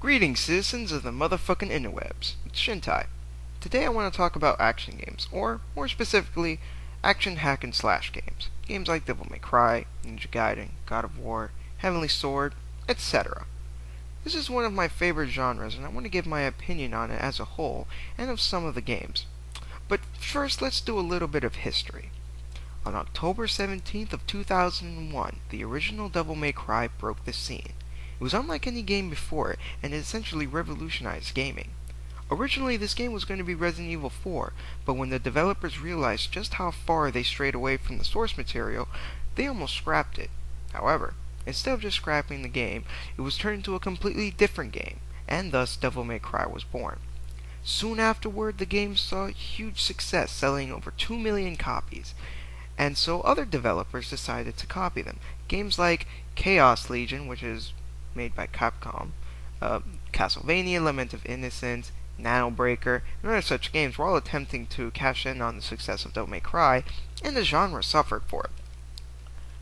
Greetings, citizens of the motherfucking interwebs. It's Shintai. Today I want to talk about action games, or more specifically, action hack and slash games. Games like Devil May Cry, Ninja Gaiden, God of War, Heavenly Sword, etc. This is one of my favorite genres, and I want to give my opinion on it as a whole, and of some of the games. But first, let's do a little bit of history. On October 17th of 2001, the original Devil May Cry broke the scene. It was unlike any game before it, and it essentially revolutionized gaming. Originally, this game was going to be Resident Evil 4, but when the developers realized just how far they strayed away from the source material, they almost scrapped it. However, instead of just scrapping the game, it was turned into a completely different game, and thus Devil May Cry was born. Soon afterward, the game saw huge success, selling over 2 million copies, and so other developers decided to copy them. Games like Chaos Legion, which is made by Capcom, Castlevania, Lament of Innocence, Nano Breaker, and other such games were all attempting to cash in on the success of Devil May Cry, and the genre suffered for it.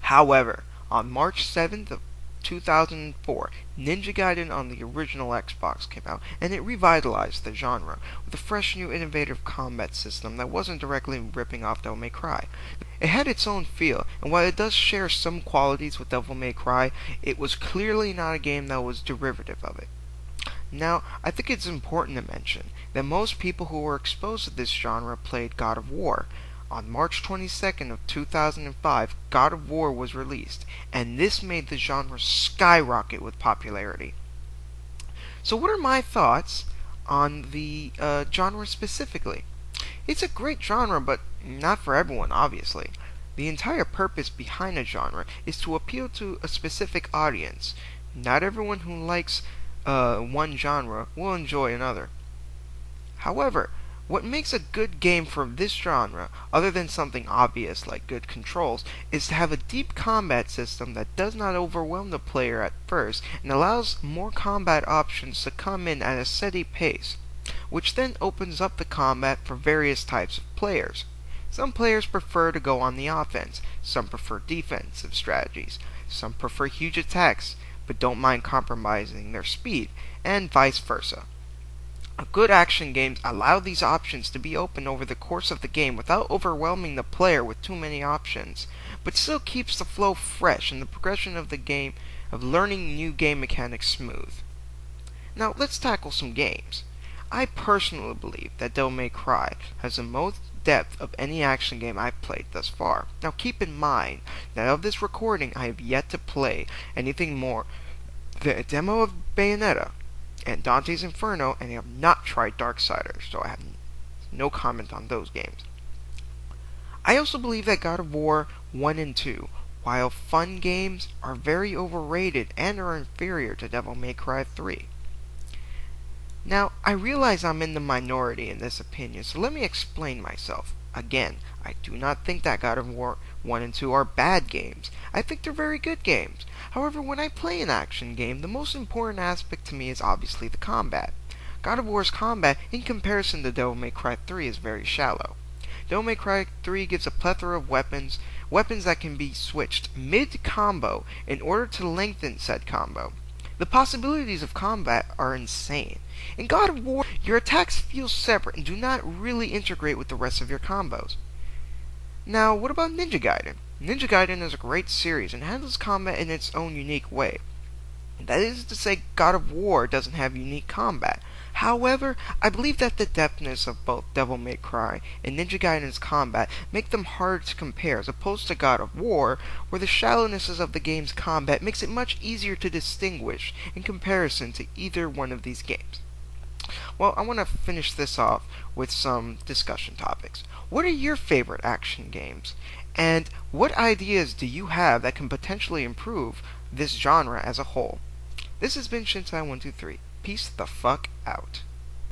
However, on March 7th of 2004, Ninja Gaiden on the original Xbox came out, and it revitalized the genre with a fresh new innovative combat system that wasn't directly ripping off Devil May Cry. It had its own feel, and while it does share some qualities with Devil May Cry, it was clearly not a game that was derivative of it. Now, I think it's important to mention that most people who were exposed to this genre played God of War. On March 22nd of 2005, God of War was released, and this made the genre skyrocket with popularity. So what are my thoughts on the genre specifically? It's a great genre, but not for everyone, obviously. The entire purpose behind a genre is to appeal to a specific audience. Not everyone who likes one genre will enjoy another. However, what makes a good game for this genre, other than something obvious like good controls, is to have a deep combat system that does not overwhelm the player at first and allows more combat options to come in at a steady pace, which then opens up the combat for various types of players. Some players prefer to go on the offense, some prefer defensive strategies, some prefer huge attacks, but don't mind compromising their speed, and vice versa. Good action games allow these options to be open over the course of the game without overwhelming the player with too many options, but still keeps the flow fresh and the progression of the game of learning new game mechanics smooth. Now let's tackle some games. I personally believe that Devil May Cry has the most depth of any action game I've played thus far. Now keep in mind that of this recording I have yet to play anything more than a demo of Bayonetta and Dante's Inferno, and I have not tried Darksiders, so I have no comment on those games. I also believe that God of War 1 and 2, while fun games, are very overrated and are inferior to Devil May Cry 3. Now, I realize I'm in the minority in this opinion, so let me explain myself. Again, I do not think that God of War 1 and 2 are bad games. I think they're very good games. However, when I play an action game, the most important aspect to me is obviously the combat. God of War's combat, in comparison to Devil May Cry 3, is very shallow. Devil May Cry 3 gives a plethora of weapons that can be switched mid-combo in order to lengthen said combo. The possibilities of combat are insane. In God of War, your attacks feel separate and do not really integrate with the rest of your combos. Now, what about Ninja Gaiden? Ninja Gaiden is a great series and handles combat in its own unique way. That is to say, God of War doesn't have unique combat. However, I believe that the depthness of both Devil May Cry and Ninja Gaiden's combat make them hard to compare, as opposed to God of War, where the shallownesses of the game's combat makes it much easier to distinguish in comparison to either one of these games. Well, I want to finish this off with some discussion topics. What are your favorite action games? And what ideas do you have that can potentially improve this genre as a whole? This has been Shintai123. Peace the fuck out.